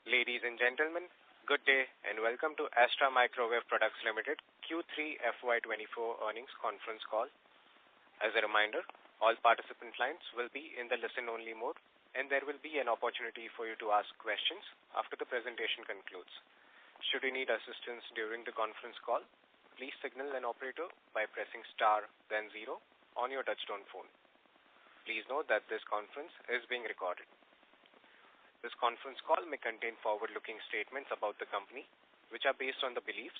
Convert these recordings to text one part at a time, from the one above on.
Ladies and gentlemen, good day and welcome to Astral Microwave Products Limited Q3 FY2024 earnings conference call. As a reminder, all participant lines will be in the listen-only mode and there will be an opportunity for you to ask questions after the presentation concludes. Should you need assistance during the conference call, please signal an operator by pressing star then 0 on your touchtone phone. Please note that this conference is being recorded. This conference call may contain forward-looking statements about the company, which are based on the beliefs,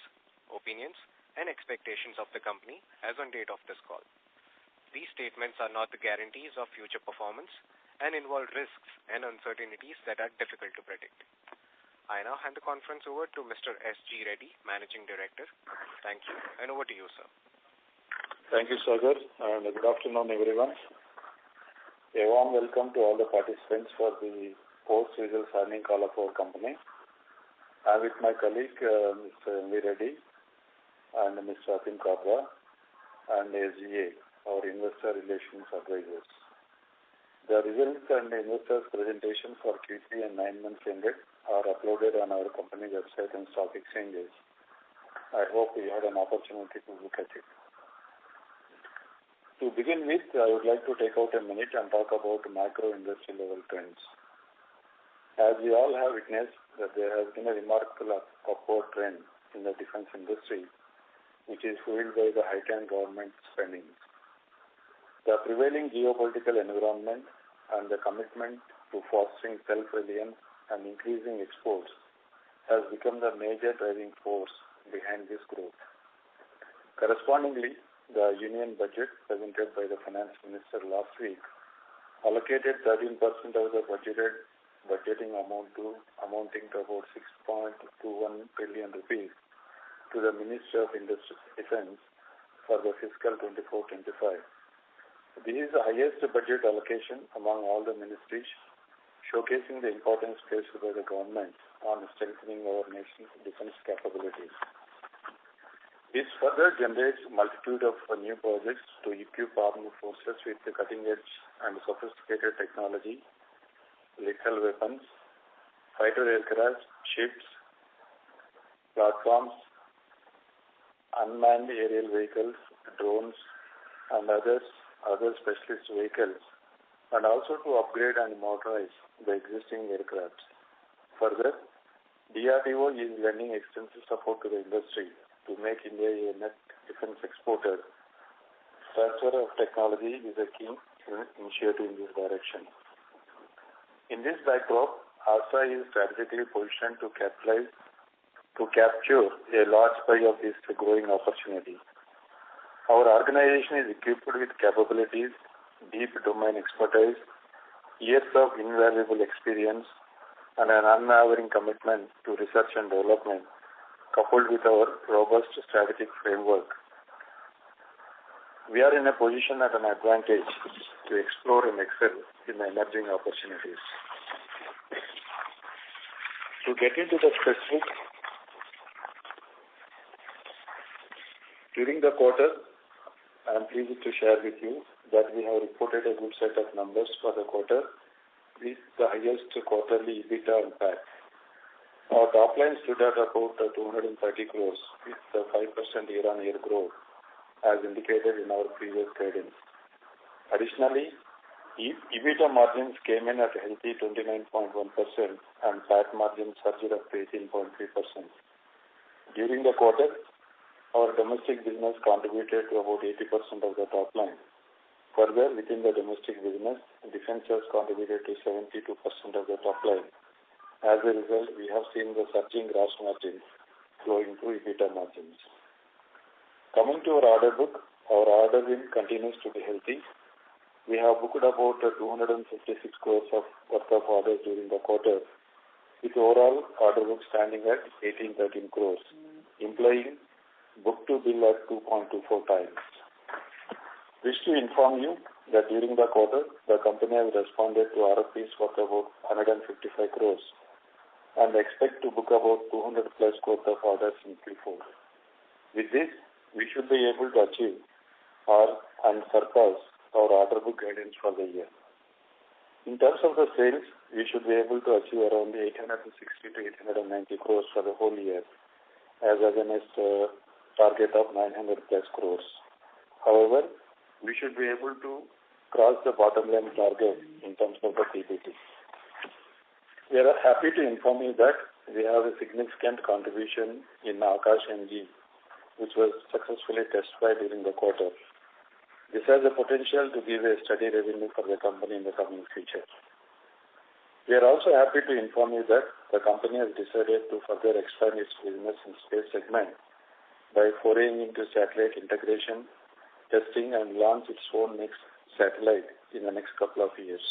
opinions, and expectations of the company as on date of this call. These statements are not the guarantees of future performance and involve risks and uncertainties that are difficult to predict. I now hand the conference over to Mr. S.G. Reddy, Managing Director. Thank you, and over to you, sir. Thank you, Sagar, and good afternoon, everyone. A warm welcome to all the participants for the post-results earnings call of our company. I'm with my colleague, Mr. M.V. Reddy, and Mr. Atim Kabra, and SGA, our Investor Relations Advisors. The results and the investors' presentation for Q3 and 9 months ended are uploaded on our company website and stock exchanges. I hope you had an opportunity to look at it. To begin with, I would like to take out a minute and talk about macro industry level trends. As we all have witnessed that there has been a remarkable upward trend in the defense industry, which is fueled by the heightened government spending. The prevailing geopolitical environment and the commitment to fostering self-reliance and increasing exports has become the major driving force behind this growth. Correspondingly, the Union budget presented by the Finance Minister last week allocated 13% of the budgeting amounting to about 6.21 billion rupees to the Ministry of Defense for the fiscal 24-25. This is the highest budget allocation among all the ministries, showcasing the importance placed by the government on strengthening our nation's defense capabilities. This further generates a multitude of new projects to equip armed forces with the cutting-edge and sophisticated technology, lethal weapons, fighter aircraft, ships, platforms, unmanned aerial vehicles, drones, and other specialist vehicles, and also to upgrade and modernize the existing aircraft. Further, DRDO is lending extensive support to the industry to make India a net defense exporter. Transfer of technology is a key initiative in this direction. In this backdrop, Astral is strategically positioned to capture a large pie of this growing opportunity. Our organization is equipped with capabilities, deep domain expertise, years of invaluable experience, and an unwavering commitment to research and development, coupled with our robust strategic framework. We are in a position at an advantage to explore and excel in the emerging opportunities. To get into the specifics, during the quarter, I am pleased to share with you that we have reported a good set of numbers for the quarter with the highest quarterly EBITDA and PAT. Our top line stood at about 230 crores with the 5% year-on-year growth as indicated in our previous guidance. Additionally, EBITDA margins came in at a healthy 29.1% and PAT margins surged up to 18.3%. During the quarter, our domestic business contributed to about 80% of the top line. Further, within the domestic business, defense has contributed to 72% of the top line. As a result, we have seen the surging gross margins flowing through EBITDA margins. Coming to our order book, our order win continues to be healthy. We have booked about 256 crores worth of orders during the quarter, with overall order book standing at 1813 crores, implying book-to-bill at 2.24 times. Wish to inform you that during the quarter, the company has responded to RFPs worth about 155 crores and expect to book about 200 plus crores of orders in Q4. With this, we should be able to achieve and surpass our order book guidance for the year. In terms of the sales, we should be able to achieve around 860 to 890 crores for the whole year, as against a target of 900 plus crores. However, we should be able to cross the bottom line target in terms of the PBT. We are happy to inform you that we have a significant contribution in Akash NG, which was successfully testified during the quarter. This has the potential to give a steady revenue for the company in the coming future. We are also happy to inform you that the company has decided to further expand its business in space segment by foraying into satellite integration, testing, and launch its own next satellite in the next couple of years.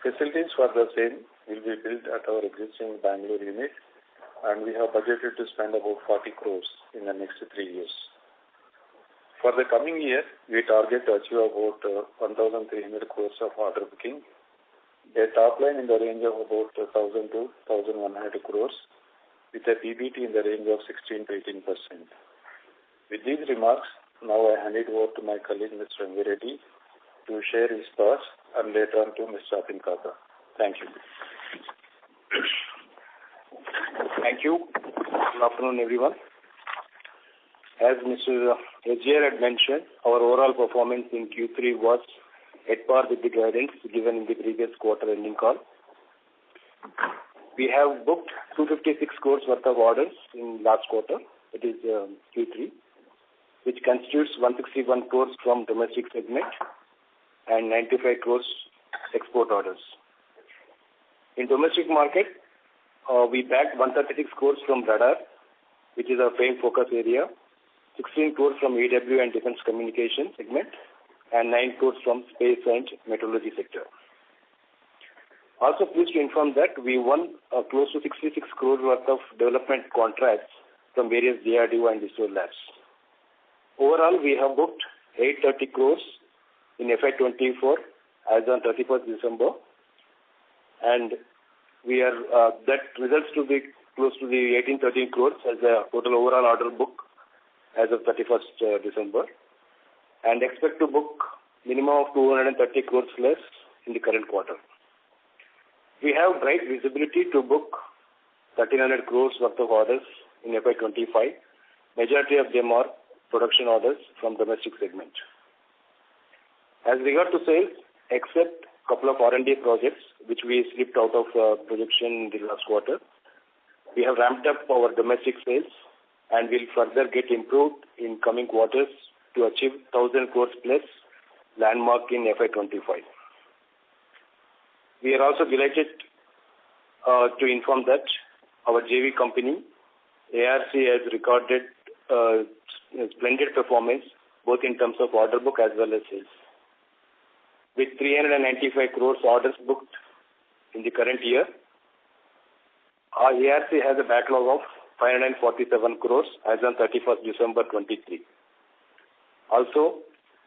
Facilities for the same will be built at our existing Bangalore unit, and we have budgeted to spend about 40 crores in the next 3 years. For the coming year, we target to achieve about 1,300 crores of order booking, a top line in the range of about 1,000 to 1,100 crores, with a PBT in the range of 16 to 18%. With these remarks, now I hand it over to my colleague, Mr. M. V. Reddy, to share his thoughts, and later on to Mr. Atin Kaka. Thank you. Thank you. Good afternoon, everyone. As Mr. Ajay had mentioned, our overall performance in Q3 was at par with the guidance given in the previous quarter ending call. We have booked 256 crores worth of orders in last quarter, it is Q3, which constitutes 161 crores from domestic segment and 95 crores export orders. In domestic market, we bagged 136 crores from radar, which is our prime focus area, 16 crores from EW and defense communication segment, and 9 crores from space and meteorology sector. Also pleased to inform that we won close to 66 crores worth of development contracts from various DRDO and ISRO labs. Overall, we have booked 830 crores in FY2024 as on 31st December, and we are that results to be close to the 1813 crores as a total overall order book as of 31st December, and expect to book minimum of 230 crores less in the current quarter. We have bright visibility to book 1,300 crores worth of orders in FY25. Majority of them are production orders from domestic segment. As regard to sales, except a couple of R&D projects which we slipped out of projection in the last quarter, we have ramped up our domestic sales and will further get improved in coming quarters to achieve 1,000 crores plus landmark in FY25. We are also delighted to inform that our JV company, ARC, has recorded splendid performance both in terms of order book as well as sales. With 395 crores orders booked in the current year, our ARC has a backlog of 547 crores as on 31st December 23. Also,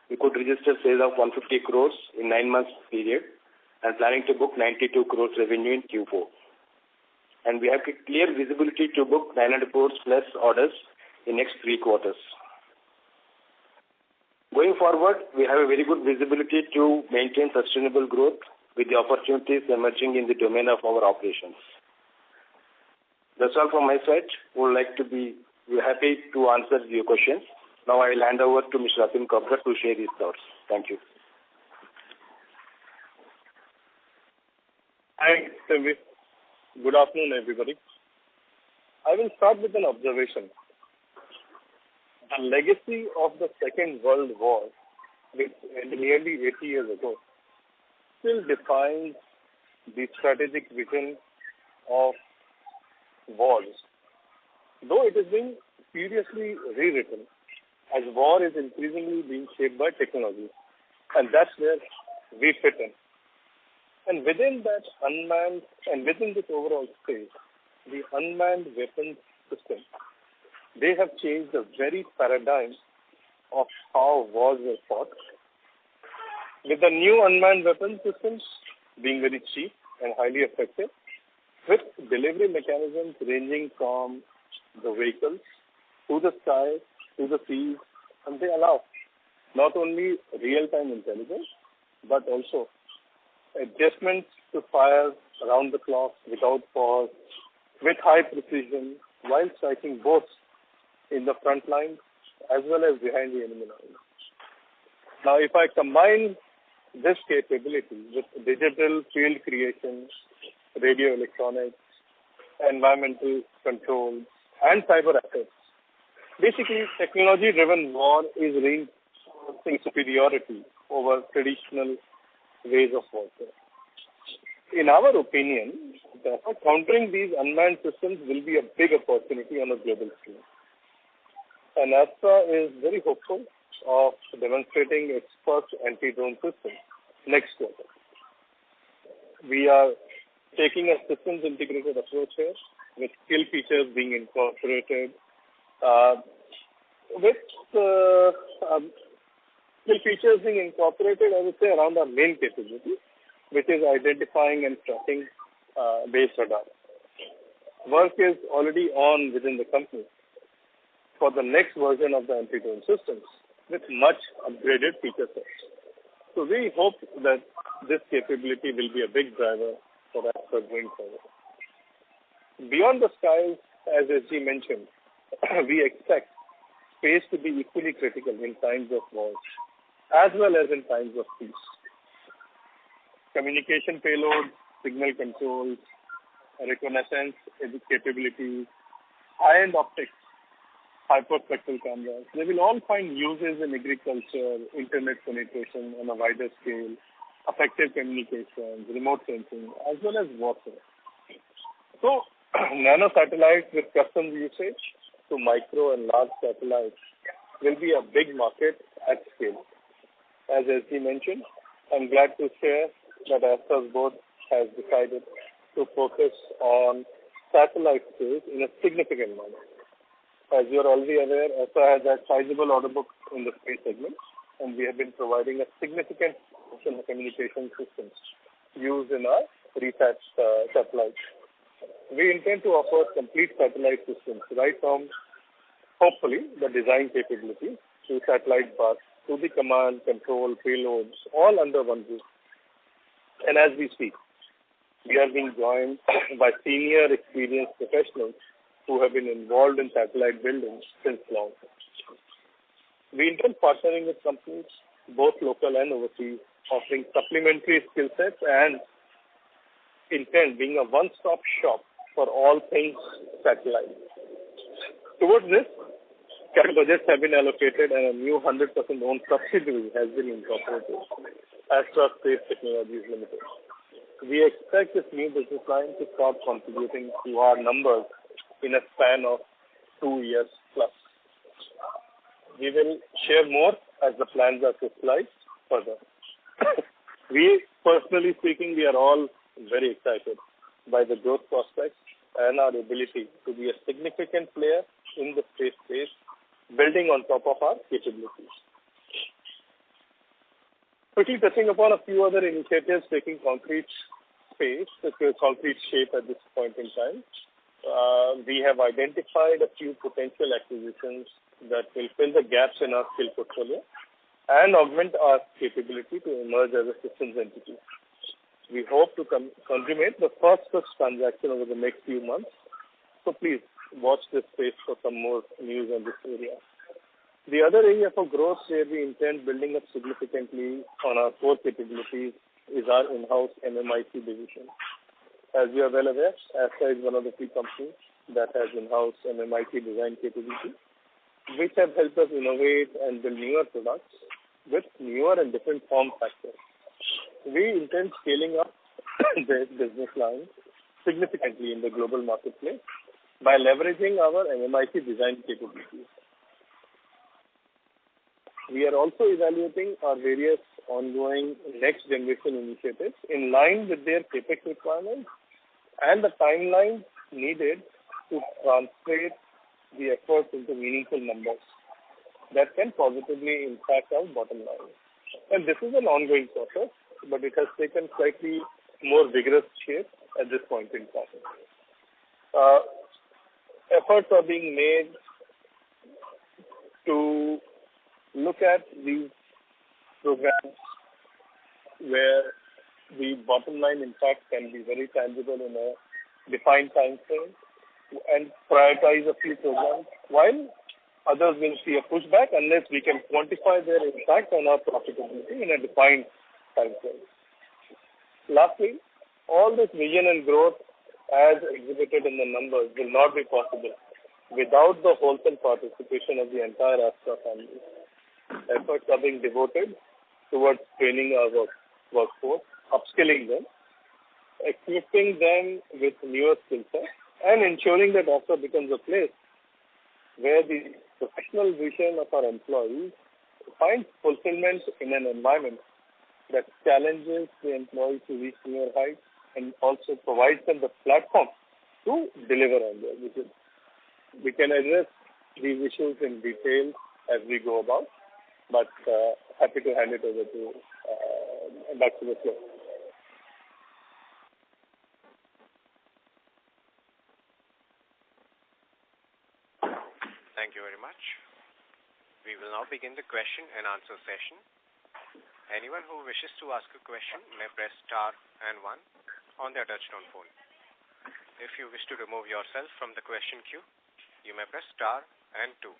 we could register sales of 150 crores in 9 months period and planning to book 92 crores revenue in Q4. And we have clear visibility to book 900 crores plus orders in next 3 quarters. Going forward, we have a very good visibility to maintain sustainable growth with the opportunities emerging in the domain of our operations. That's all from my side. We're happy to answer your questions. Now I will hand over to Mr. Atin Kaka to share his thoughts. Thank you. Hi, Simvi. Good afternoon, everybody. I will start with an observation. The legacy of the Second World War, which ended nearly 80 years ago, still defines the strategic vision of wars. Though it is being seriously rewritten, as war is increasingly being shaped by technology, and that's where we fit in. And within that unmanned, and within this overall space, the unmanned weapons system, they have changed the very paradigm of how wars were fought. With the new unmanned weapon systems being very cheap and highly effective, with delivery mechanisms ranging from the vehicles to the sky, to the seas, and they allow not only real-time intelligence, but also adjustments to fire around the clock without pause, with high precision, while striking both in the front line as well as behind the enemy line. Now, if I combine this capability with digital field creation, radio electronics, environmental controls, and cyber assets, basically technology-driven war is reinforcing superiority over traditional ways of warfare. In our opinion, countering these unmanned systems will be a big opportunity on a global scale. And Astral is very hopeful of demonstrating its first anti-drone system next quarter. We are taking a systems integrated approach here, with skill features being incorporated, I would say, around our main capability, which is identifying and tracking base radar. Work is already on within the company for the next version of the anti-drone systems with much upgraded feature sets. So we hope that this capability will be a big driver for Astral going forward. Beyond the skies, as SG mentioned, we expect space to be equally critical in times of war, as well as in times of peace. Communication payloads, signal controls, reconnaissance capabilities, high-end optics, hyperspectral cameras, they will all find uses in agriculture, internet penetration on a wider scale, effective communications, remote sensing, as well as warfare. So, nano satellites with custom usage to micro and large satellites will be a big market at scale. As SG mentioned, I'm glad to share that Astral's board has decided to focus on satellite space in a significant manner. As you're already aware, Astral has a sizable order book in the space segment, and we have been providing a significant portion of communication systems used in our research satellites. We intend to offer complete satellite systems, right from, hopefully, the design capability to satellite bus, to the command, control, payloads, all under one roof. And as we speak, we are being joined by senior experienced professionals who have been involved in satellite building since long. We intend partnering with companies, both local and overseas, offering supplementary skill sets and intend being a one-stop shop for all things satellite. Towards this, capital budgets have been allocated and a new 100% owned subsidiary has been incorporated, Astral Space Technologies Limited. We expect this new business line to start contributing to our numbers in a span of 2 years plus. We will share more as the plans are crystallized further. Personally speaking, we are all very excited by the growth prospects and our ability to be a significant player in the space space, building on top of our capabilities. Quickly touching upon a few other initiatives taking concrete shape at this point in time. We have identified a few potential acquisitions that will fill the gaps in our skill portfolio and augment our capability to emerge as a systems entity. We hope to consummate the first such transaction over the next few months. So please watch this space for some more news on this area. The other area for growth where we intend building up significantly on our core capabilities is our in-house MMIC division. As you are well aware, Astral is one of the few companies that has in-house MMIC design capability, which have helped us innovate and build newer products with newer and different form factors. We intend scaling up this business line significantly in the global marketplace by leveraging our MMIC design capabilities. We are also evaluating our various ongoing next generation initiatives in line with their CapEx requirements and the timeline needed to translate the efforts into meaningful numbers that can positively impact our bottom line. And this is an ongoing process, but it has taken slightly more vigorous shape at this point in time. Efforts are being made to look at these programs where the bottom line impact can be very tangible in a defined time frame and prioritize a few programs, while others will see a pushback unless we can quantify their impact on our profitability in a defined time frame. Lastly, all this vision and growth as exhibited in the numbers will not be possible without the wholesale participation of the entire Astral family. Efforts are being devoted towards training our workforce, upskilling them, equipping them with newer skill sets, and ensuring that Astral becomes a place where the professional vision of our employees finds fulfillment in an environment that challenges the employees to reach newer heights and also provides them the platform to deliver on their vision. We can address these issues in detail as we go about, but happy to hand it over to back to the floor. Thank you very much. We will now begin the question and answer session. Anyone who wishes to ask a question may press star and 1 on their touchtone phone. If you wish to remove yourself from the question queue, you may press star and 2.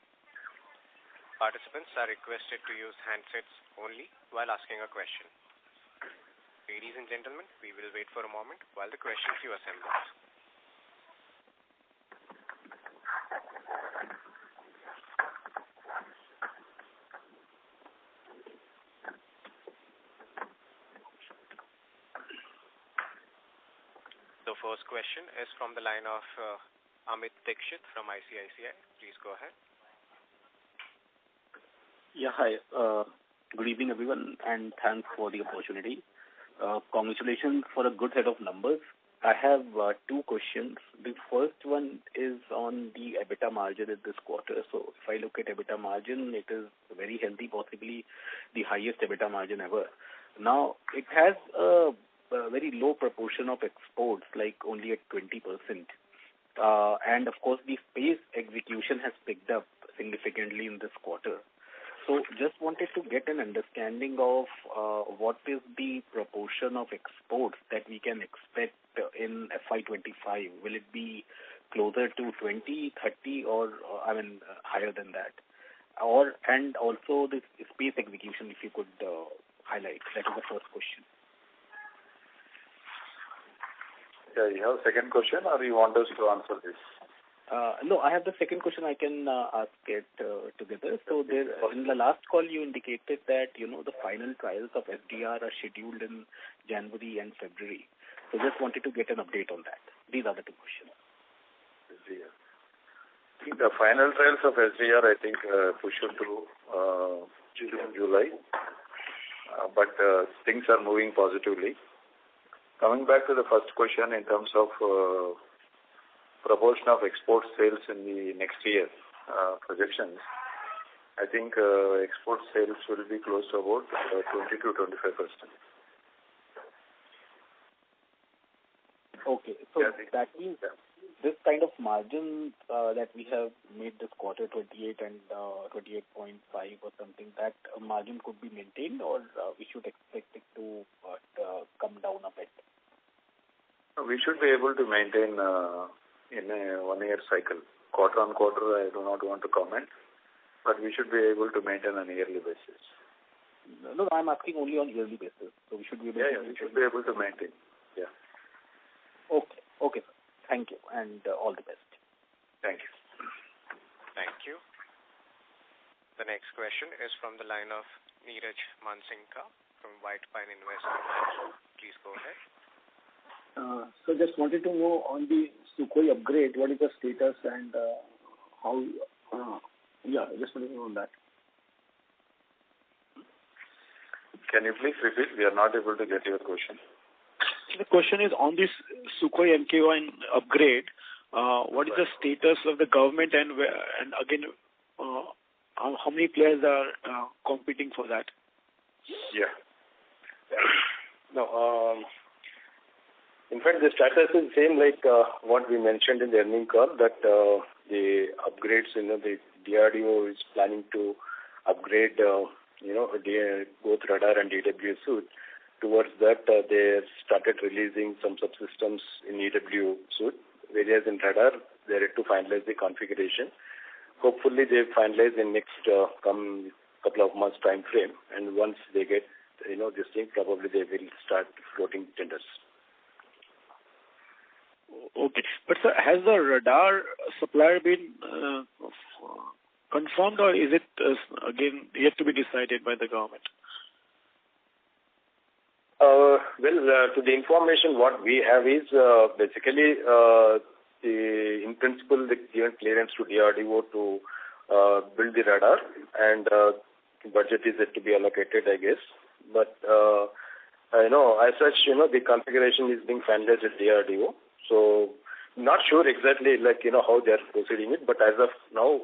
Participants are requested to use handsets only while asking a question. Ladies and gentlemen, we will wait for a moment while the question queue assembles. The first question is from the line of Amit Dixit from ICICI. Please go ahead. Yeah, hi. Good evening, everyone, and thanks for the opportunity. Congratulations for a good set of numbers. I have 2 questions. The first one is on the EBITDA margin in this quarter. So if I look at EBITDA margin, it is very healthy, possibly the highest EBITDA margin ever. Now, it has a very low proportion of exports, like only at 20%. And of course, the space execution has picked up significantly in this quarter. So just wanted to get an understanding of what is the proportion of exports that we can expect in FY25. Will it be closer to 20, 30, or higher than that? And also the space execution, if you could highlight. That is the first question. Yeah, you have a second question, or you want us to answer this? No, I have the second question. I can ask it together. So there, in the last call, you indicated that, the final trials of SDR are scheduled in January and February. So just wanted to get an update on that. These are the 2 questions. SDR. I think the final trials of SDR, I think, push into June, July. But things are moving positively. Coming back to the first question in terms of proportion of export sales in the next year projections, I think export sales will be close to about 20 to 25%. Okay, so that means this kind of margin that we have made this quarter, 28 and 28.5 or something, that margin could be maintained, or we should expect it to come down a bit? We should be able to maintain in a 1-year cycle. Quarter on quarter, I do not want to comment, but we should be able to maintain on a yearly basis. No, I'm asking only on yearly basis. So we should be able to we should be able to maintain. Yeah. Okay, sir. Thank you, and all the best. Thank you. Thank you. The next question is from the line of Neeraj Mansinka from White Pine Investment Management. Please go ahead. So just wanted to know on the Sukhoi upgrade, what is the status and how, just wanted to know on that. Can you please repeat? We are not able to get your question. The question is on this Sukhoi MK1 upgrade, what is the status of the government and again, how many players are competing for that? Yeah. No, in fact, the status is same like what we mentioned in the earnings call, that the upgrades, the DRDO is planning to upgrade, both radar and DWS suit. towards that, they started releasing some subsystems in EW suite, whereas in radar, they're yet to finalize the configuration. Hopefully, they finalize in next couple of months time frame, and once they get this thing, probably they will start floating tenders. Okay, but sir, has the radar supplier been confirmed, or is it again yet to be decided by the government? To the information what we have is basically in principle, the given clearance to DRDO to build the radar, and budget is yet to be allocated, I guess. But as such, the configuration is being finalized at DRDO. So not sure exactly how they are proceeding it, but as of now,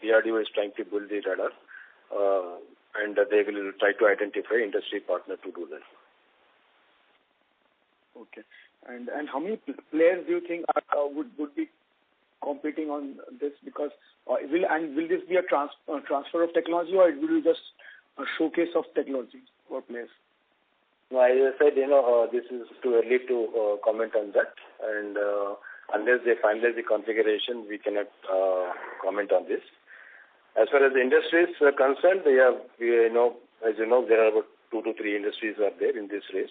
DRDO is trying to build the radar, and they will try to identify industry partner to do that. Okay. And how many players do you think would be competing on this? Because will this be a transfer of technology, or it will be just a showcase of technology for players? No, as I said, this is too early to comment on that, and unless they finalize the configuration, we cannot comment on this. As far as the industries are concerned, as you know, there are about 2 to 3 industries are there in this race,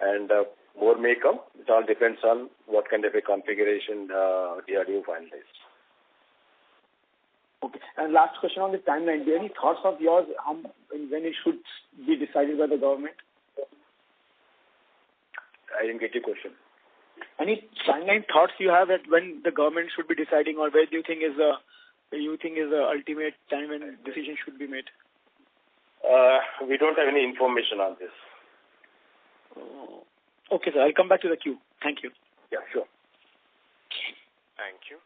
and more may come. It all depends on what kind of a configuration DRDO finalized. Okay. And last question on the timeline. Do you have any thoughts of yours when it should be decided by the government? I didn't get your question. Any timeline thoughts you have at when the government should be deciding, or where do you think is the ultimate time when decision should be made? We don't have any information on this. Okay, sir. I'll come back to the queue. Thank you. Yeah, sure. Thank you.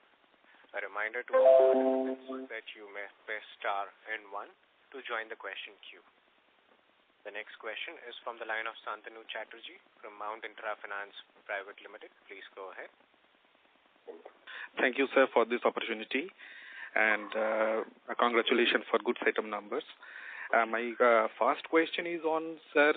A reminder to all participants that you may press star and 1 to join the question queue. The next question is from the line of Santanu Chatterjee from Mount Intra Finance Private Limited. Please go ahead. Thank you, sir, for this opportunity, and congratulations for good set of numbers. My first question is on, sir,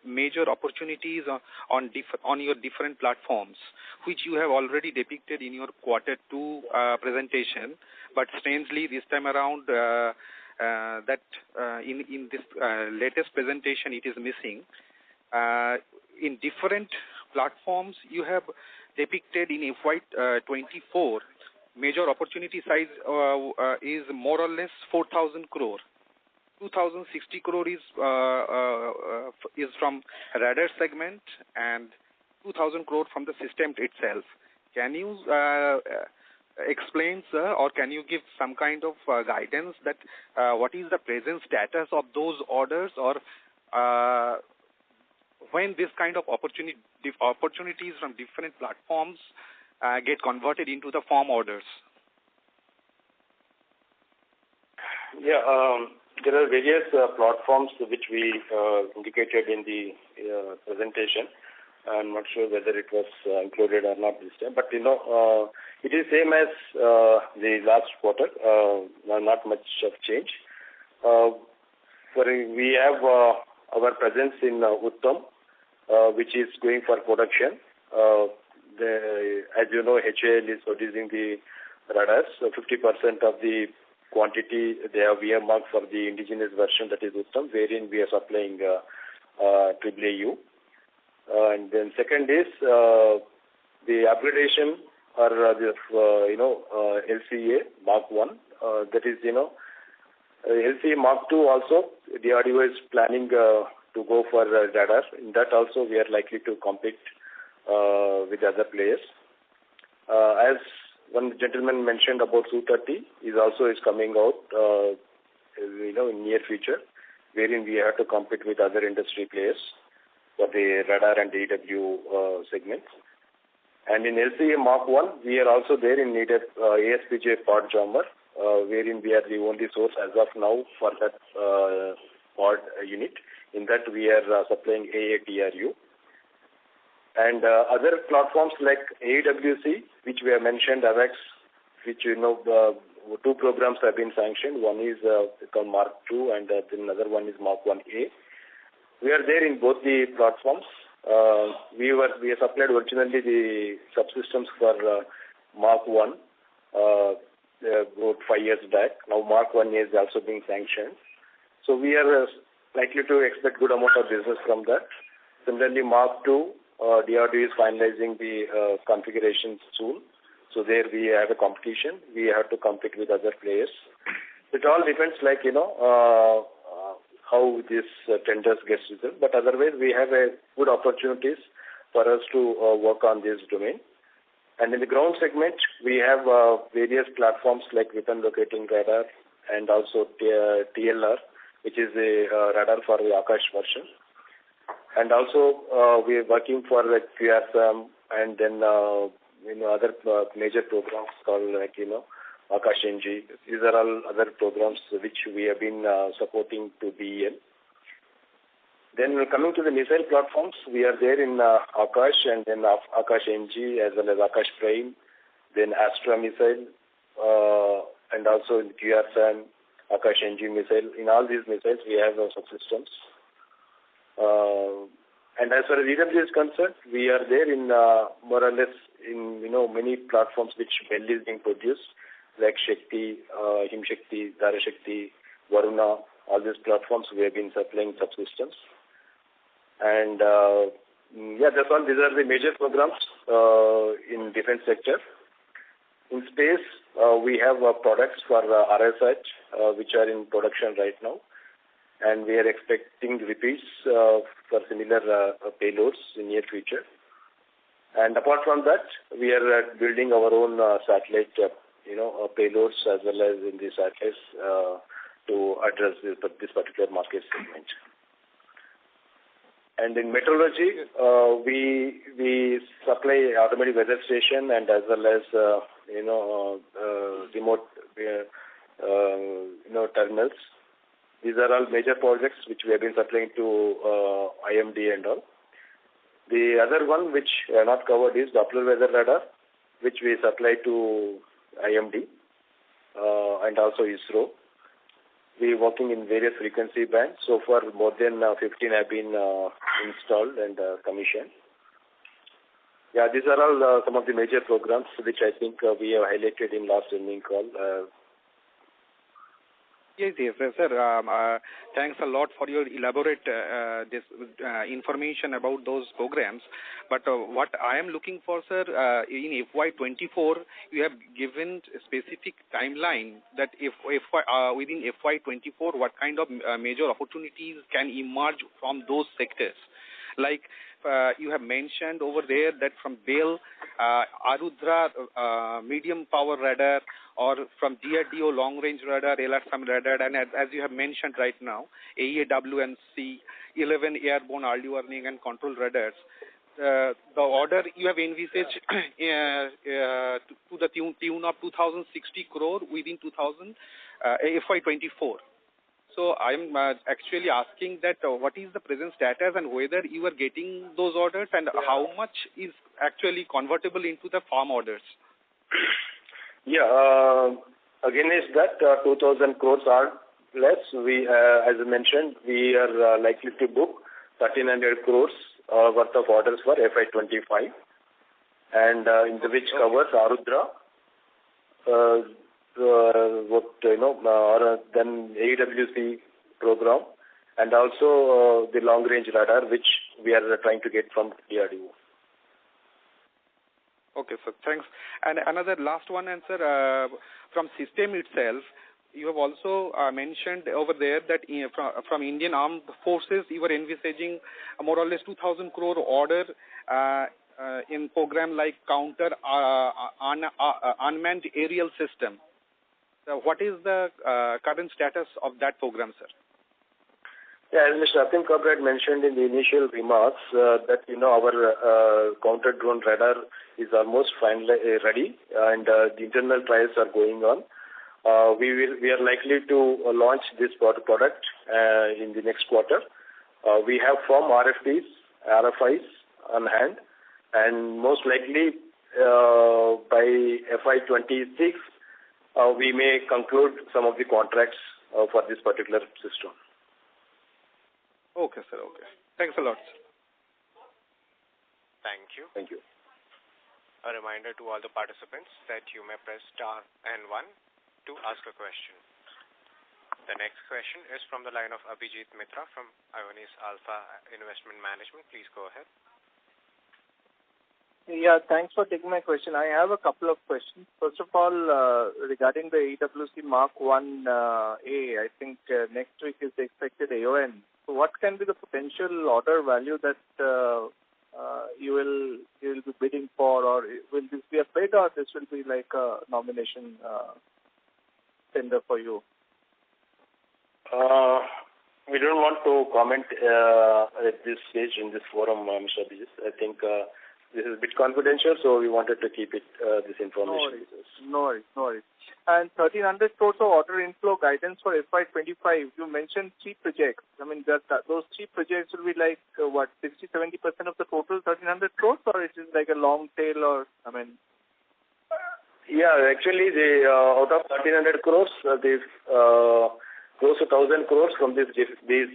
major opportunities on your different platforms, which you have already depicted in your quarter 2 presentation, but strangely this time around in this latest presentation it is missing. In different platforms you have depicted in FY24, major opportunity size is more or less 4,000 crore. 2,060 crore is from radar segment and 2,000 crore from the system itself. Can you explain, sir, or can you give some kind of guidance that what is the present status of those orders, or when this kind of opportunities from different platforms get converted into the firm orders? Yeah, there are various platforms which we indicated in the presentation. I'm not sure whether it was included or not this time, but it is same as the last quarter. Not much of change. We have our presence in Uttam, which is going for production. As you know, HAL is producing the radars. So 50% of the quantity they have earmarked for the indigenous version, that is Uttam, wherein we are supplying AAAU. And then second is the upgradation or LCA Mark 1. That is, LCA Mark 2 also, DRDO is planning to go for radar. In that also we are likely to compete with other players. As one gentleman mentioned about Su-30 is coming out, in near future, wherein we have to compete with other industry players for the radar and EW segments. And in LCA Mark 1, we are also there in need of ASPJ pod jammer, wherein we are the only source as of now for that pod unit. In that we are supplying AATRU. And other platforms like AWC, which we have mentioned, AVAX, which the 2 programs have been sanctioned. One is called Mark 2, and then another one is Mark 1A. We are there in both the platforms. We supplied originally the subsystems for Mark 1 about 5 years back. Now Mark 1 is also being sanctioned. So we are likely to expect good amount of business from that. Similarly, Mark 2, DRDO is finalizing the configurations soon. So there we have a competition. We have to compete with other players. It all depends, how this tenders gets resolved. But otherwise, we have good opportunities for us to work on this domain. And in the ground segment, we have various platforms like weapon locating radar and also TLR, which is a radar for the Akash version. And also, we are working for QRSAM and then other major programs called Akash NG. These are all other programs which we have been supporting to BEL. Then coming to the missile platforms, we are there in Akash and then Akash NG as well as Akash Prime, then Astral missile, and also in QRSAM, Akash NG missile. In all these missiles, we have subsystems. And as far as EW is concerned, we are there in more or less in many platforms which BEL is being produced, like Shakti, Himshakti, Darashakti, Varuna, all these platforms we have been supplying subsystems. And that's all. These are the major programs in defense sector. In space, we have products for RSH, which are in production right now. And we are expecting repeats for similar payloads in near future. And apart from that, we are building our own satellite, payloads as well as in the satellites to address this particular market segment. And in meteorology, we supply automatic weather station and as well as remote terminals. These are all major projects which we have been supplying to IMD and all. The other one which are not covered is Doppler weather radar, which we supply to IMD and also ISRO. We are working in various frequency bands. So far, more than 15 have been installed and commissioned. Yeah, these are all some of the major programs which I think we have highlighted in last earnings call. Yes, sir. Thanks a lot for your elaborate information about those programs. But what I am looking for, sir, in FY24, you have given a specific timeline that within FY24, what kind of major opportunities can emerge from those sectors. Like you have mentioned over there that from BEL, Arudra medium power radar, or from DRDO long-range radar, LRSAM radar, and as you have mentioned right now, AEWNC, 11 airborne early warning and control radars. The order you have envisaged to the tune of 2,060 crore within FY24. So I'm actually asking that what is the present status and whether you are getting those orders and how much is actually convertible into the firm orders? Yeah, against that 2,000 crores are less. We, as I mentioned, we are likely to book 1,300 crores worth of orders for FY25, and in the which covers Arudra, then AWC program, and also the long-range radar, which we are trying to get from DRDO. Okay, sir. Thanks. And another last one answer from system itself. You have also mentioned over there that from Indian Armed Forces, you were envisaging a more or less 2,000 crore order in program like counter unmanned aerial system. So what is the current status of that program, sir? Yeah, as Mr. Atim Kabra had mentioned in the initial remarks, that our counter drone radar is almost finally ready, and the internal trials are going on. We are likely to launch this product in the next quarter. We have firm RFPs, RFIs on hand, and most likely by FY26 we may conclude some of the contracts for this particular system. Okay, sir. Okay. Thanks a lot, sir. Thank you. Thank you. A reminder to all the participants that you may press star and 1 to ask a question. The next question is from the line of Abhijit Mitra from Ionis Alpha Investment Management. Please go ahead. Yeah, thanks for taking my question. I have a couple of questions. First of all, regarding the EWC Mark 1A, I think next week is the expected AON. So what can be the potential order value that you will be bidding for, or will this be a bid, or this will be like a nomination tender for you? We don't want to comment at this stage in this forum, Mr. Abhijit. I think this is a bit confidential, so we wanted to keep it this information. No worries. And 1,300 crores of order inflow guidance for FY25. You mentioned 3 projects. I mean, those 3 projects will be like, 60-70% of the total 1,300 crores, or it is like a long tail, or, I mean... Yeah, actually, out of 1,300 crores, close to 1,000 crores from these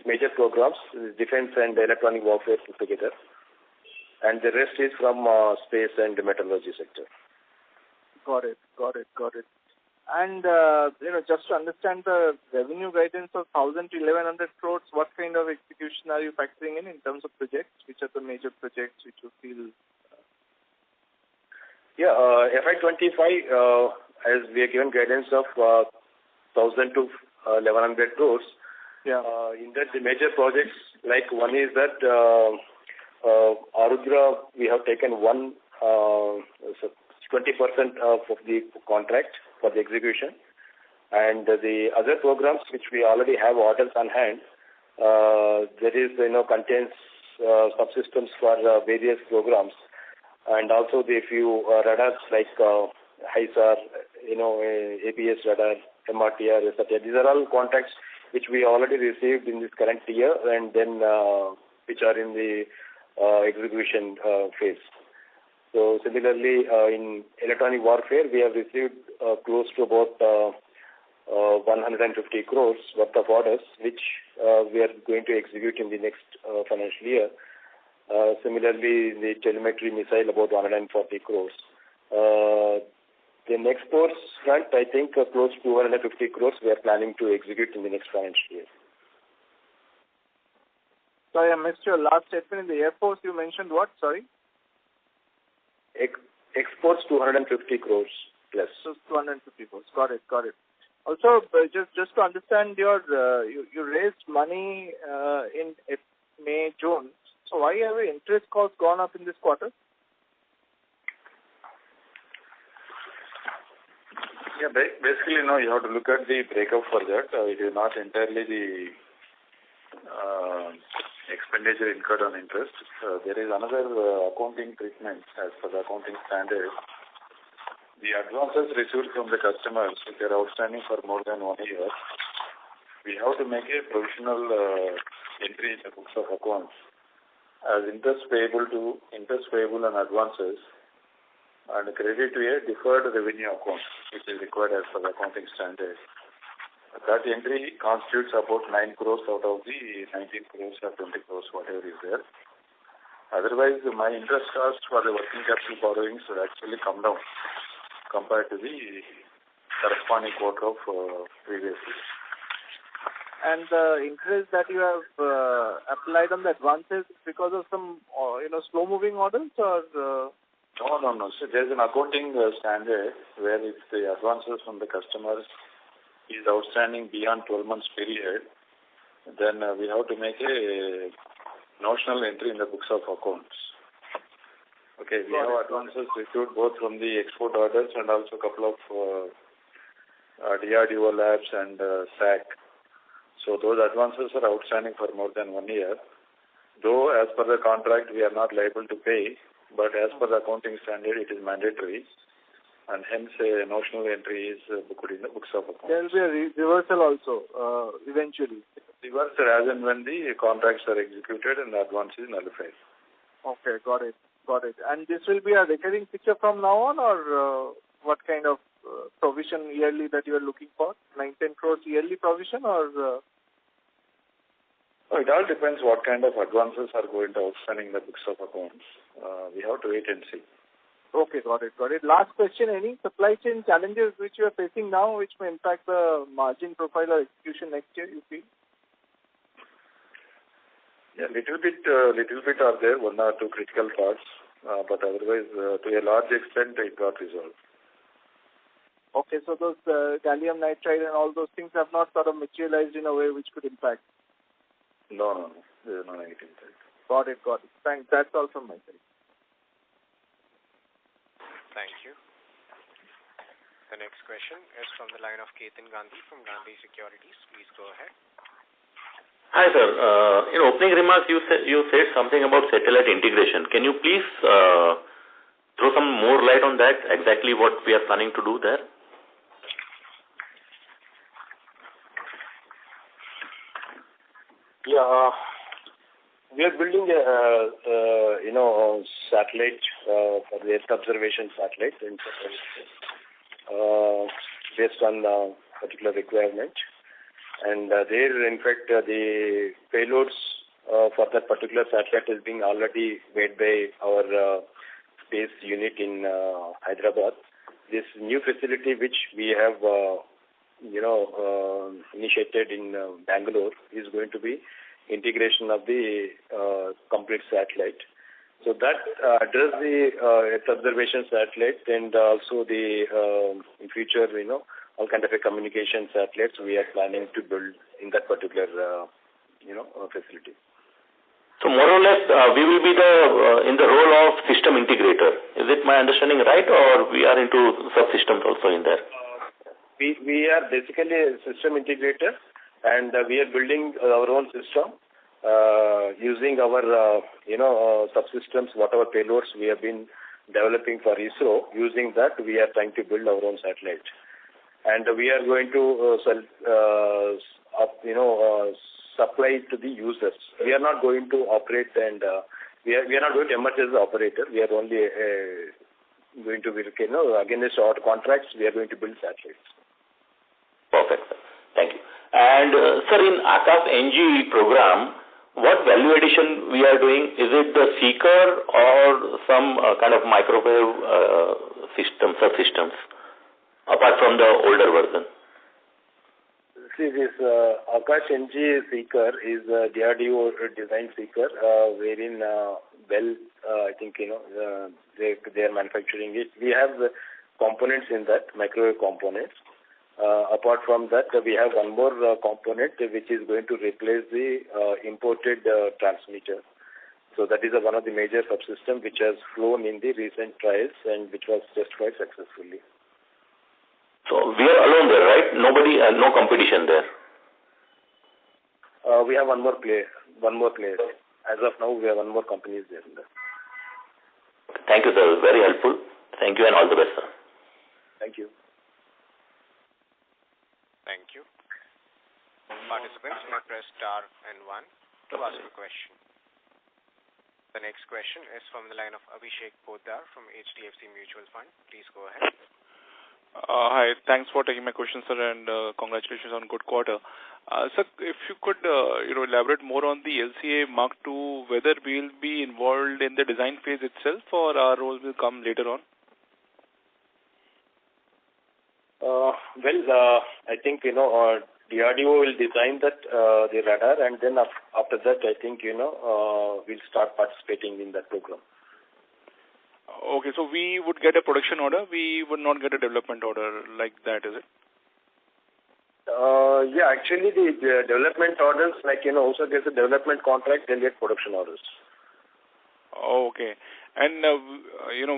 major programs, defense and electronic warfare put together. And the rest is from space and the metallurgy sector. Got it. And, just to understand the revenue guidance of 1,000 to 1,100 crores, what kind of execution are you factoring in terms of projects? Which are the major projects which you feel... Yeah, FY25, as we are given guidance of 1,000 to 1,100 crores. Yeah. In that, the major projects, like one is that Arudra, we have taken 20% of the contract for the execution. And the other programs which we already have orders on hand, there is, contains subsystems for various programs. And also the few radars like HISAR, APS radar, MRTR, etc. These are all contracts which we already received in this current year, and then which are in the execution phase. So similarly, in electronic warfare, we have received close to about 150 crores worth of orders, which we are going to execute in the next financial year. Similarly, the telemetry missile, about 140 crores. The next force front, I think close to 250 crores we are planning to execute in the next financial year. Sorry, I missed your last statement. In the Air Force, you mentioned what? Sorry? Exports 250 crores plus. So 250 crores. Got it. Also, just to understand, you raised money in May, June. So why have your interest costs gone up in this quarter? Yeah, basically, you have to look at the breakup for that. It is not entirely the expenditure incurred on interest. There is another accounting treatment as per the accounting standard. The advances received from the customers, if they are outstanding for more than 1 year, we have to make a provisional entry in the books of accounts as interest payable and advances, and credit to a deferred revenue account, which is required as per the accounting standard. That entry constitutes about 9 crores out of the 19 crores or 20 crores, whatever is there. Otherwise, my interest cost for the working capital borrowings would actually come down compared to the corresponding quarter of previous year. And the interest that you have applied on the advances because of some, slow-moving orders, or... No. So there's an accounting standard where if the advances from the customers is outstanding beyond 12 months period, then we have to make a notional entry in the books of accounts. Okay, we have advances received both from the export orders and also a couple of DRDO labs and SAC. So those advances are outstanding for more than 1 year. Though as per the contract we are not liable to pay, but as per the accounting standard it is mandatory, and hence a notional entry is booked in the books of accounts. There will be a reversal also, eventually. Reversal as and when the contracts are executed and the advance is nullified. Okay, got it. And this will be a recurring picture from now on, or what kind of provision yearly that you are looking for? 9-10 crores yearly provision, or... It all depends what kind of advances are going to outstanding the books of accounts. We have to wait and see. Okay, got it. Last question, any supply chain challenges which you are facing now which may impact the margin profile or execution next year, you feel? Yeah, little bit are there, one or two critical parts, but otherwise, to a large extent, it got resolved. Okay, so those gallium nitride and all those things have not sort of materialized in a way which could impact? No, there is no negative impact. Got it. Thanks. That's all from my side. Thank you. The next question is from the line of Ketan Gandhi from Gandhi Securities. Please go ahead. Hi, sir. In opening remarks, you said something about satellite integration. Can you please throw some more light on that, exactly what we are planning to do there? Yeah, we are building a satellite for the Earth observation satellite based on particular requirement. And there, in fact, the payloads for that particular satellite is being already made by our space unit in Hyderabad. This new facility which we have, initiated in Bangalore is going to be integration of the complete satellite. So that address the Earth observation satellite and also the in future, all kind of a communication satellites we are planning to build in that particular, facility. So more or less, we will be in the role of system integrator. Is it my understanding right, or we are into subsystems also in there? We are basically a system integrator, and we are building our own system using our, subsystems, whatever payloads we have been developing for ISRO. Using that, we are trying to build our own satellite. And we are going to supply to the users. We are not going to operate, and we are not going to emerge as an operator. We are only going to be, against our contracts, we are going to build satellites. Perfect, sir. Thank you. And, sir, in Akash NG program, what value addition we are doing? Is it the seeker or some kind of microwave subsystems, apart from the older version? See, this Akash NG seeker is a DRDO design seeker, wherein Bell, I think, they are manufacturing it. We have components in that, microwave components. Apart from that, we have one more component which is going to replace the imported transmitter. So that is one of the major subsystems which has flown in the recent trials and which was testified successfully. So we are alone there, right? Nobody, no competition there. We have one more player. As of now, we have one more company there. Thank you, sir. Very helpful. Thank you and all the best, sir. Thank you. Thank you. Participants may press star and 1 to ask a question. The next question is from the line of Abhishek Poddar from HDFC Mutual Fund. Please go ahead. Hi, thanks for taking my question, sir, and congratulations on good quarter. Sir, if you could elaborate more on the LCA Mark II, whether we will be involved in the design phase itself or our role will come later on? I think, DRDO will design that, the radar, and then after that, I think, we'll start participating in that program. Okay, so we would get a production order, we would not get a development order like that, is it? Yeah, actually the development orders, also gets a development contract, they'll get production orders. Okay. And,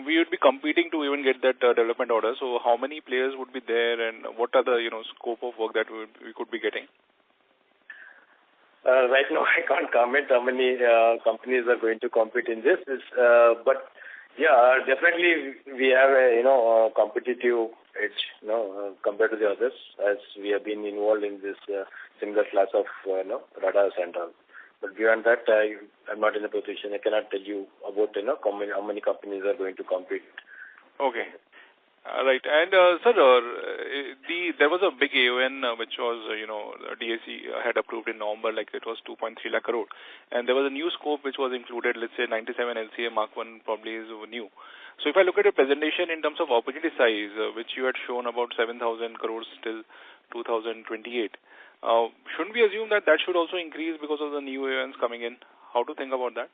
we would be competing to even get that development order. So how many players would be there and what are the, scope of work that we could be getting? Right now, I can't comment how many companies are going to compete in this. But, yeah, definitely we have a, competitive edge, compared to the others, as we have been involved in this similar class of, radars and all. But beyond that, I'm not in a position. I cannot tell you about how many companies are going to compete. Okay. Right. And, sir, there was a big AON which was, DAC had approved in November, like it was 2.3 lakh crore. And there was a new scope which was included, let's say 97 LCA Mark 1 probably is new. So if I look at your presentation in terms of opportunity size, which you had shown about 7,000 crores till 2028, shouldn't we assume that should also increase because of the new AONs coming in? How to think about that?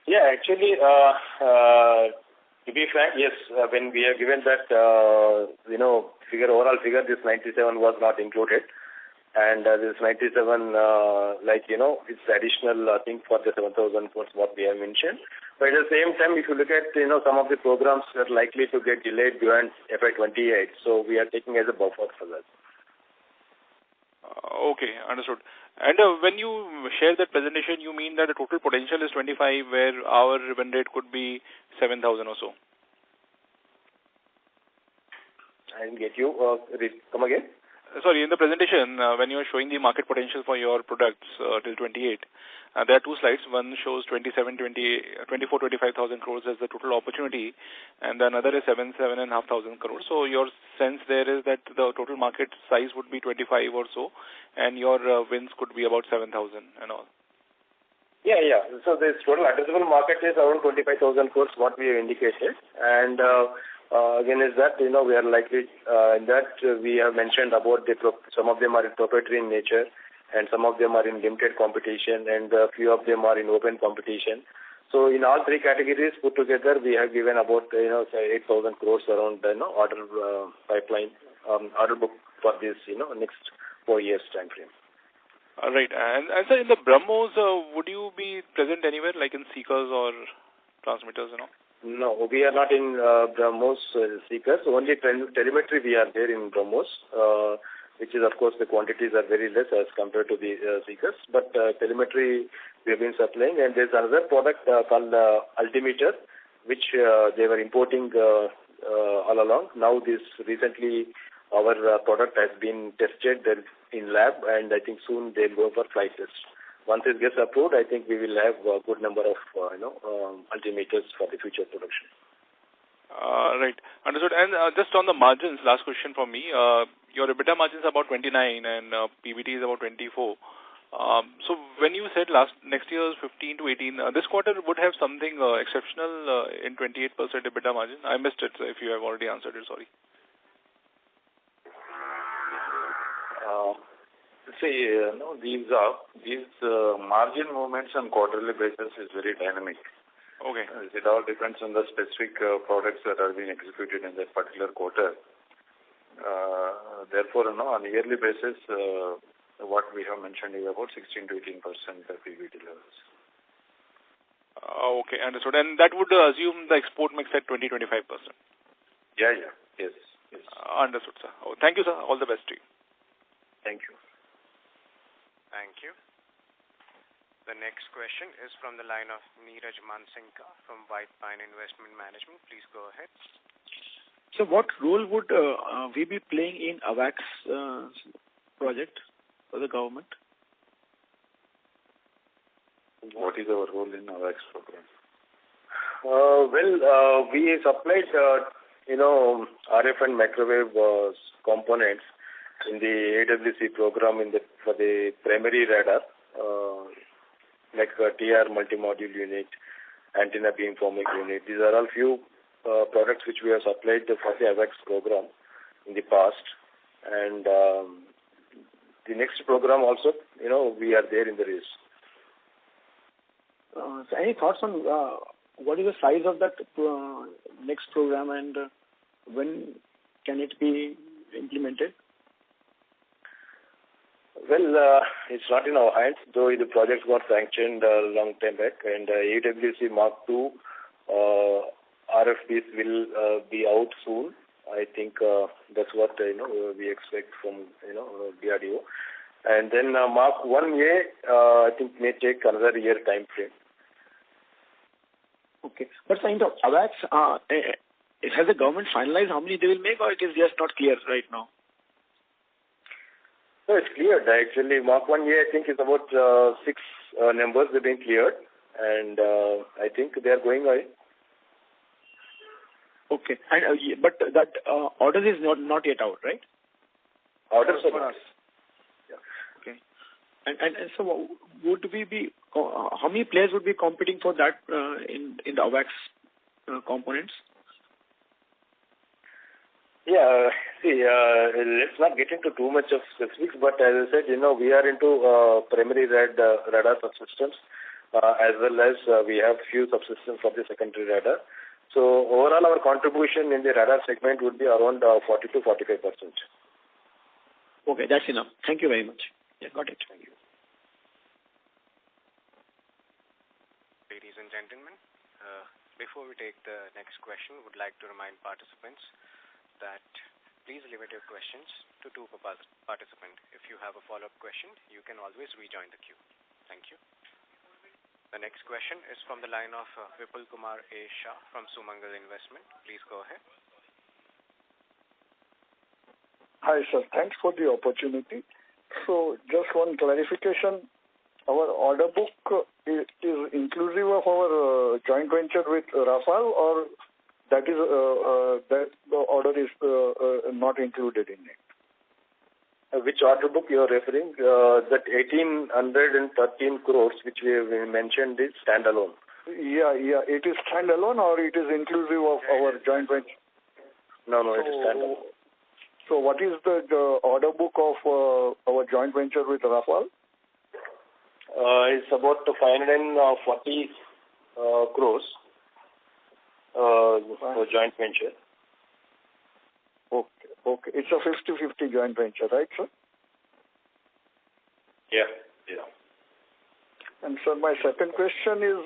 Yeah, actually, to be frank, yes, when we have given that, overall figure, this 97 was not included. And this 97, it's additional thing for the 7,000 crores what we have mentioned. But at the same time, if you look at, some of the programs are likely to get delayed beyond FY28. So we are taking as a buffer for that. Okay, understood. And when you share that presentation, you mean that the total potential is 25, where our win rate could be 7,000 or so? I didn't get you. Come again? Sorry, in the presentation, when you are showing the market potential for your products till 28, there are two slides. One shows 25,000 crores as the total opportunity, and another is 7,500 crores. So your sense there is that the total market size would be 25 or so, and your wins could be about 7,000 and all. Yeah. So this total addressable market is around 25,000 crores, what we have indicated. And again, is that, we are likely, in that we have mentioned about some of them are proprietary in nature, and some of them are in limited competition, and a few of them are in open competition. So in all three categories put together, we have given about, 8,000 crores around, order pipeline, order book for this, next 4 years time frame. All right. And so in the BrahMos, would you be present anywhere, like in seekers or transmitters, No, we are not in BrahMos seekers. Only telemetry we are there in BrahMos, which is, of course, the quantities are very less as compared to the seekers. But telemetry we have been supplying. And there's another product called altimeter, which they were importing all along. Now this recently our product has been tested in lab, and I think soon they'll go for flight test. Once it gets approved, I think we will have a good number of, altimeters for the future production. Right. Understood. And just on the margins, last question from me. Your EBITDA margins are about 29 and PBT is about 24. So when you said next year's 15 to 18, this quarter would have something exceptional in 28% EBITDA margin? I missed it, if you have already answered it, sorry. These margin movements on quarterly basis is very dynamic. Okay. It all depends on the specific products that are being executed in that particular quarter. Therefore, on a yearly basis, what we have mentioned is about 16 to 18% PBT levels. Okay, understood. And that would assume the export mix at 20-25%. Yeah. Yes. Understood, sir. Thank you, sir. All the best to you. Thank you. Thank you. The next question is from the line of Neeraj Mansinka from White Pine Investment Management. Please go ahead. So what role would we be playing in AWACS project for the government? What is our role in AWACS program? We supplied, RF and microwave components in the AWC program for the primary radar, like TR multi-module unit, antenna beamforming unit. These are all few products which we have supplied for the AWACS program in the past. And the next program also, we are there in the race. So any thoughts on what is the size of that next program and when can it be implemented? Well, it's not in our hands, though the project got sanctioned a long time back, and AWC Mark II RFPs will be out soon. I think that's what we expect from DRDO. And then Mark 1A, I think may take another year time frame. Okay, but in the AWACS, has the government finalized how many they will make, or it is just not clear right now? No, it's cleared. Actually, Mark 1A, I think, is about 6 numbers have been cleared, and I think they are going away. Okay. And but that orders is not yet out, right? Orders for us. Yeah. Okay. And so would we be? How many players would be competing for that in the AWACS components? Yeah, see, let's not get into too much of specifics, but as I said, we are into primary radar subsystems, as well as we have few subsystems for the secondary radar. So overall, our contribution in the radar segment would be around 40 to 45%. Okay, that's enough. Thank you very much. Yeah, got it. Thank you. Ladies and gentlemen, before we take the next question, would like to remind participants that please limit your questions to 2 per participant. If you have a follow-up question, you can always rejoin the queue. Thank you. The next question is from the line of Vipul Kumar A. Shah from Sumangal Investment. Please go ahead. Hi, sir. Thanks for the opportunity. So just one clarification. Our order book is inclusive of our joint venture with Rafale, or that is that the order is not included in it? Which order book you are referring? That 1,813 crores, which we have mentioned, is standalone. Yeah. It is standalone, or it is inclusive of our joint venture? No, it is standalone. So what is the order book of our joint venture with Rafale? It's about 540 crores for joint venture. Okay. It's a 50-50 joint venture, right, sir? Yeah. And sir, my second question is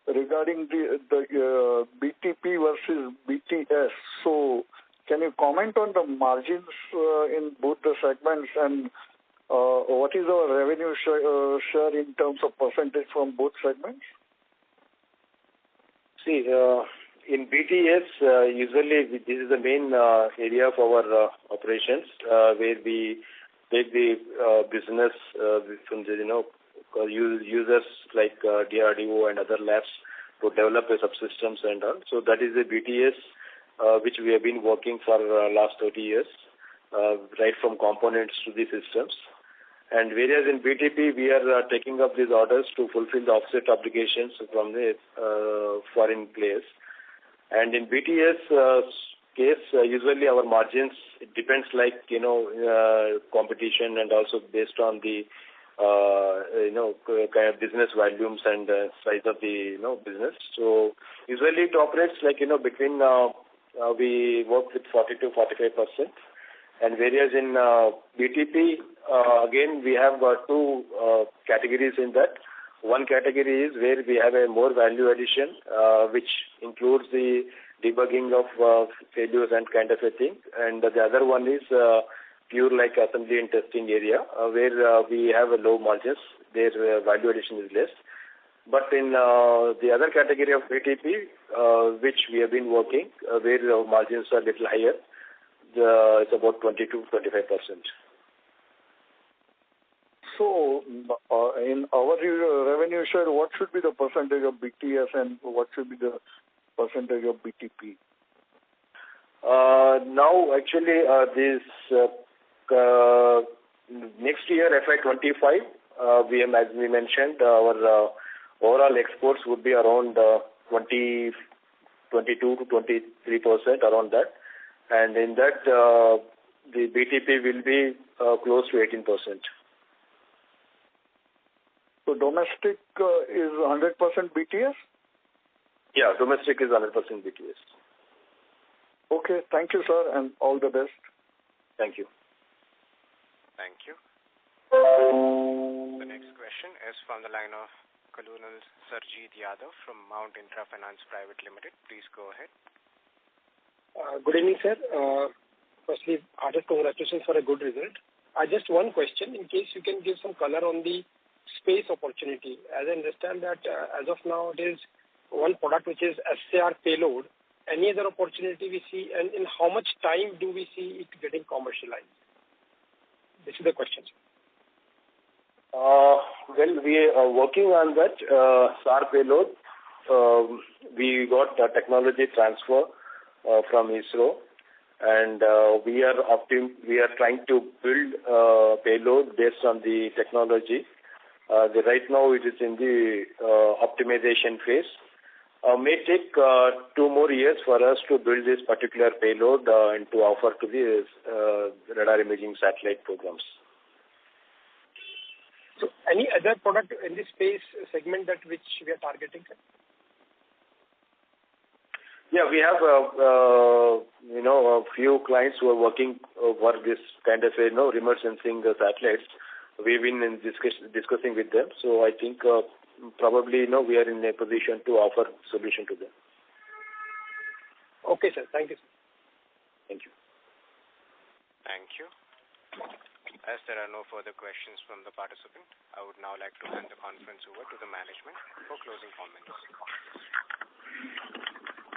regarding the BTP versus BTS. So can you comment on the margins in both the segments, and what is our revenue share in terms of percentage from both segments? See, in BTS, usually this is the main area of our operations, where we take the business from the users like DRDO and other labs to develop the subsystems and all. So that is the BTS which we have been working for last 30 years, right from components to the systems. And whereas in BTP, we are taking up these orders to fulfill the offset obligations from the foreign players. And in BTS case, usually our margins, it depends competition and also based on the kind of business volumes and size of the business. So usually it operates between we work with 40 to 45%. And whereas in BTP, again, we have two categories in that. One category is where we have a more value addition, which includes the debugging of failures and kind of a thing. And the other one is pure like assembly and testing area, where we have a low margins. Their value addition is less. But in the other category of BTP, which we have been working, where our margins are a little higher, it's about 20 to 25%. So, in our revenue share, what should be the percentage of BTS and what should be the percentage of BTP? Now, actually, this next year, FY25, as we mentioned, our overall exports would be around 22 to 23%, around that. And in that, the BTP will be close to 18%. So domestic is 100% BTS? Yeah, domestic is 100% BTS. Okay, thank you, sir, and all the best. Thank you. Thank you. The next question is from the line of Colonel Sarjeet Yadav from Mount Intra Finance Private Limited. Please go ahead. Good evening, sir. Firstly, heartiest congratulations for a good result. I just one question, in case you can give some color on the space opportunity. As I understand that as of now, it is one product which is SCR payload. Any other opportunity we see, and in how much time do we see it getting commercialized? This is the question. Well, we are working on that SAR payload. we got a technology transfer from ISRO, and we are trying to build payload based on the technology. Right now it is in the optimization phase. May take 2 more years for us to build this particular payload and to offer to the radar imaging satellite programs. So any other product in the space segment which we are targeting? Yeah, we have a few clients who are working for this kind of remote sensing satellites. We've been discussing with them. So I think probably we are in a position to offer solution to them. Okay, sir. Thank you, sir. Thank you. Thank you. As there are no further questions from the participant, I would now like to hand the conference over to the management for closing comments.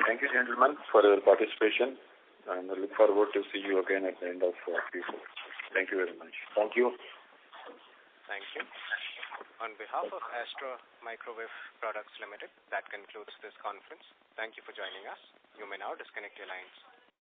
Thank you, gentlemen, for your participation, and I look forward to see you again at the end of Q4. Thank you very much. Thank you. Thank you. On behalf of Astral Microwave Products Limited, that concludes this conference. Thank you for joining us. You may now disconnect your lines.